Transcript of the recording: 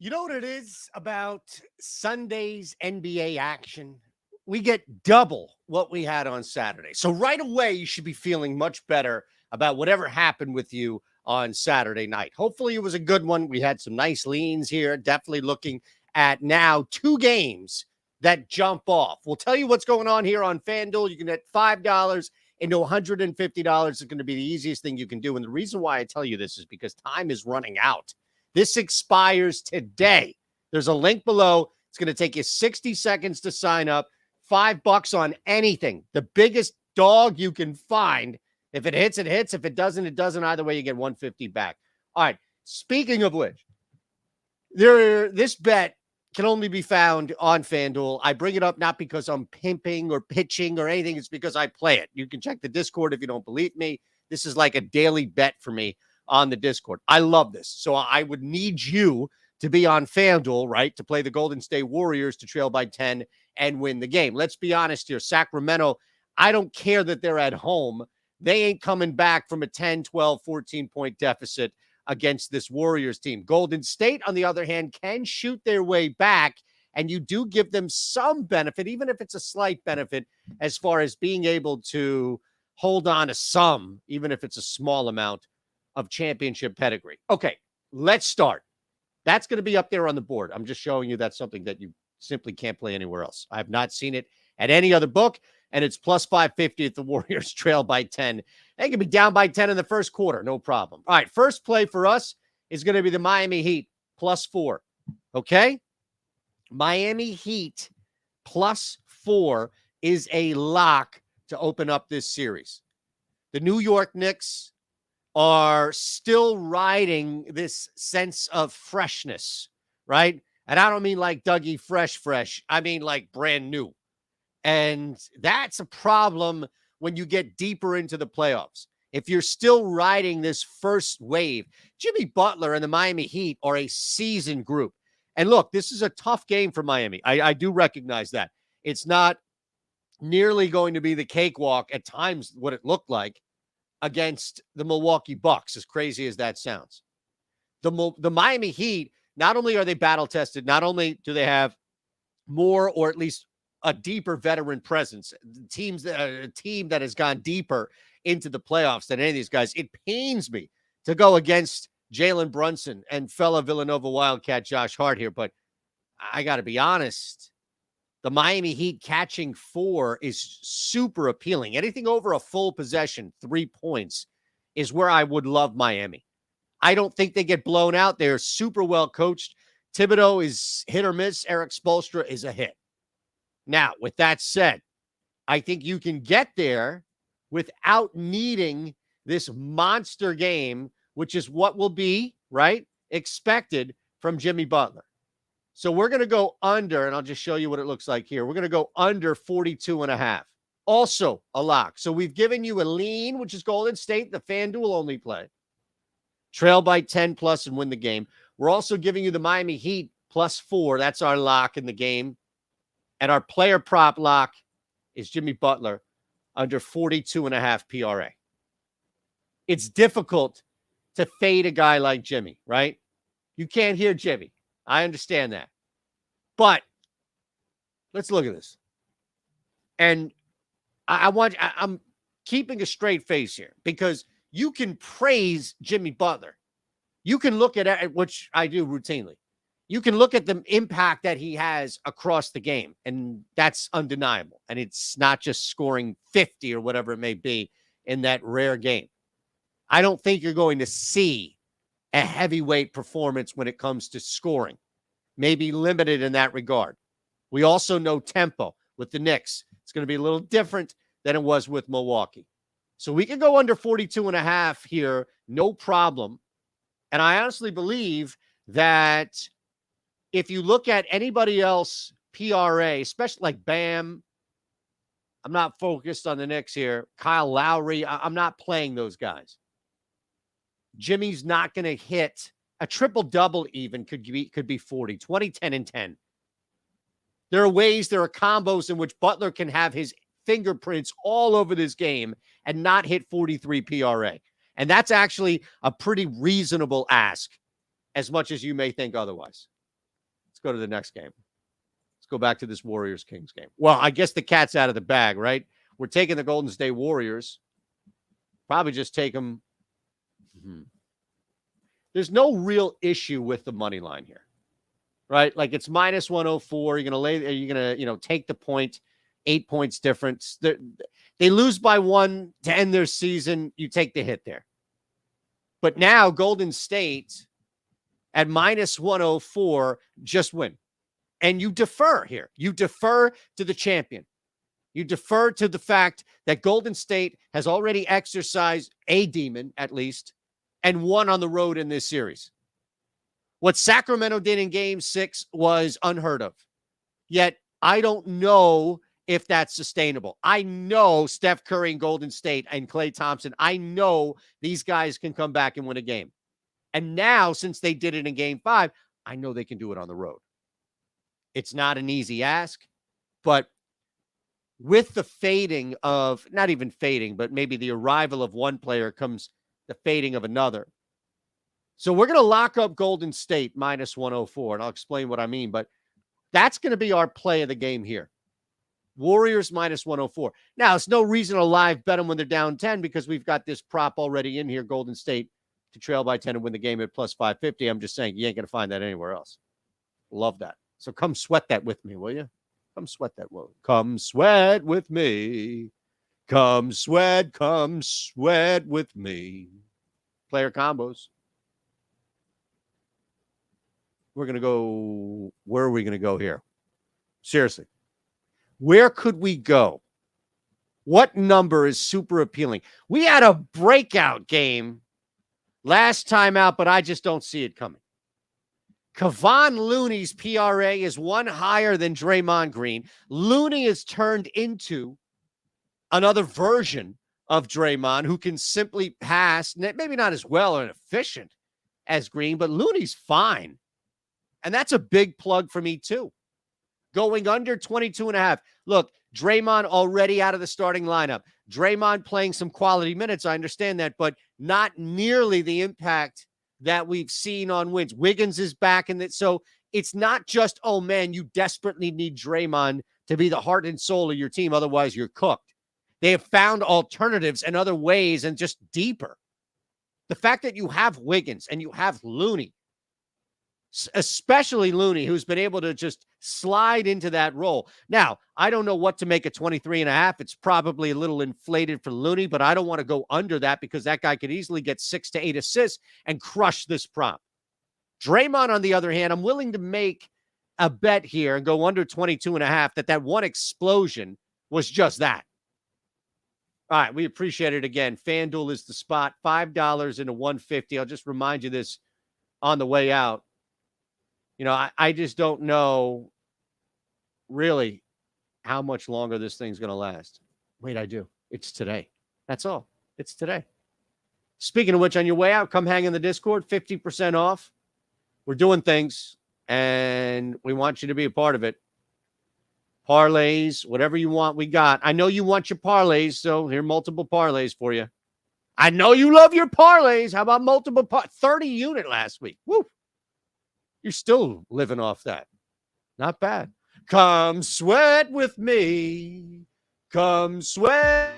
You know what it is about Sunday's NBA action? We get double what we had on Saturday. So right away, you should be feeling much better about whatever happened with you on Saturday night. Hopefully, it was a good one. We had some nice leans here. Definitely looking at now two games that jump off. We'll tell you what's going on here on FanDuel. You can get $5 into $150. It's going to be the easiest thing you can do. And the reason why I tell you this is because time is running out. This expires today. There's a link below. It's going to take you 60 seconds to sign up. $5 on anything. The biggest dog you can find. If it hits, it hits. If it doesn't, it doesn't. Either way, you get 150 back. All right. Speaking of which, this bet can only be found on FanDuel. I bring it up not because I'm pimping or pitching or anything. It's because I play it. You can check the Discord if you don't believe me. This is like a daily bet for me on the Discord. I love this. So I would need you to be on FanDuel, right, to play the Golden State Warriors to trail by 10 and win the game. Let's be honest here. Sacramento, I don't care that they're at home. They ain't coming back from a 10, 12, 14-point deficit against this Warriors team. Golden State, on the other hand, can shoot their way back, and you do give them some benefit, even if it's a slight benefit, as far as being able to hold on to some, even if it's a small amount, of championship pedigree. Okay, let's start. That's going to be up there on the board. I'm just showing you that's something that you simply can't play anywhere else. I have not seen it at any other book, and it's plus 550 if the Warriors trail by 10. They can be down by 10 in the first quarter, no problem. All right, first play for us is going to be the Miami Heat plus 4. Okay? Miami Heat plus 4 is a lock to open up this series. The New York Knicks are still riding this sense of freshness, right? And I don't mean like Dougie fresh. I mean like brand new. And that's a problem when you get deeper into the playoffs. If you're still riding this first wave, Jimmy Butler and the Miami Heat are a seasoned group. And look, this is a tough game for Miami. I do recognize that. It's not nearly going to be the cakewalk at times what it looked like against the Milwaukee Bucks, as crazy as that sounds. The Miami Heat, not only are they battle-tested, not only do they have more or at least a deeper veteran presence, a team that has gone deeper into the playoffs than any of these guys. It pains me to go against Jalen Brunson and fellow Villanova Wildcat Josh Hart here, but I got to be honest. The Miami Heat catching 4 is super appealing. Anything over a full possession, 3 points, is where I would love Miami. I don't think they get blown out. They're super well coached. Thibodeau is hit or miss. Eric Spoelstra is a hit. Now, with that said, I think you can get there without needing this monster game, which is what will be, right, expected from Jimmy Butler. So we're going to go under, and I'll just show you what it looks like here. We're going to go under 42.5. Also a lock. So we've given you a lean, which is Golden State, the FanDuel only play. Trail by 10 plus and win the game. We're also giving you the Miami Heat plus 4. That's our lock in the game. And our player prop lock is Jimmy Butler under 42.5 PRA. It's difficult to fade a guy like Jimmy, right? You can't hear Jimmy. I understand that. But let's look at this. And I'm keeping a straight face here because you can praise Jimmy Butler. You can look at it, which I do routinely. You can look at the impact that he has across the game, and that's undeniable. And it's not just scoring 50 or whatever it may be in that rare game. I don't think you're going to see a heavyweight performance when it comes to scoring. Maybe limited in that regard. We also know tempo with the Knicks. It's going to be a little different than it was with Milwaukee. So we can go under 42.5 here, no problem. And I honestly believe that if you look at anybody else, PRA, especially like Bam, I'm not focused on the Knicks here. Kyle Lowry, I'm not playing those guys. Jimmy's not going to hit a triple-double even could be 40, 20, 10, and 10. There are combos in which Butler can have his fingerprints all over this game and not hit 43 PRA. And that's actually a pretty reasonable ask, as much as you may think otherwise. Let's go to the next game. Let's go back to this Warriors-Kings game. Well, I guess the cat's out of the bag, right? We're taking the Golden State Warriors. Probably just take them. There's no real issue with the money line here, right? Like it's minus 104. You're going to take the point, 8 points difference. They lose by 1 to end their season. You take the hit there. But now Golden State at minus 104, just win. And you defer here. You defer to the champion. You defer to the fact that Golden State has already exercised a demon, at least, and won on the road in this series. What Sacramento did in Game 6 was unheard of. Yet, I don't know if that's sustainable. I know Steph Curry and Golden State and Klay Thompson, I know these guys can come back and win a game. And now, since they did it in Game 5, I know they can do it on the road. It's not an easy ask, but with the fading of, not even fading, but maybe the arrival of one player comes the fading of another. So we're going to lock up Golden State minus 104, and I'll explain what I mean, but that's going to be our play of the game here. Warriors minus 104. Now, it's no reason to live bet them when they're down 10 because we've got this prop already in here, Golden State to trail by 10 and win the game at plus 550. I'm just saying you ain't going to find that anywhere else. Love that. So come sweat that with me, will you? Come sweat that. Come sweat with me. Come sweat with me. Player combos. We're going to go. Where are we going to go here? Seriously. Where could we go? What number is super appealing? We had a breakout game last time out, but I just don't see it coming. Kevon Looney's PRA is one higher than Draymond Green. Looney has turned into another version of Draymond who can simply pass, maybe not as well and efficient as Green, but Looney's fine. And that's a big plug for me too. Going under 22.5. Look, Draymond already out of the starting lineup. Draymond playing some quality minutes, I understand that, but not nearly the impact that we've seen on wins. Wiggins is back in that. So it's not just, oh man, you desperately need Draymond to be the heart and soul of your team. Otherwise you're cooked. They have found alternatives and other ways and just deeper. The fact that you have Wiggins and you have Looney, especially Looney, who's been able to just slide into that role. Now, I don't know what to make of 23.5. It's probably a little inflated for Looney, but I don't want to go under that because that guy could easily get 6 to 8 assists and crush this prop. Draymond, on the other hand, I'm willing to make a bet here and go under 22.5 that one explosion was just that. All right, we appreciate it again. FanDuel is the spot. $5 into $150. I'll just remind you this on the way out. You know, I just don't know really how much longer this thing's going to last. Wait, I do. It's today. That's all. It's today. Speaking of which, on your way out, come hang in the Discord, 50% off. We're doing things, and we want you to be a part of it. Parlays, whatever you want, we got. I know you want your parlays, so here are multiple parlays for you. I know you love your parlays. How about multiple 30 unit last week? Woo! You're still living off that. Not bad. Come sweat with me. Come sweat.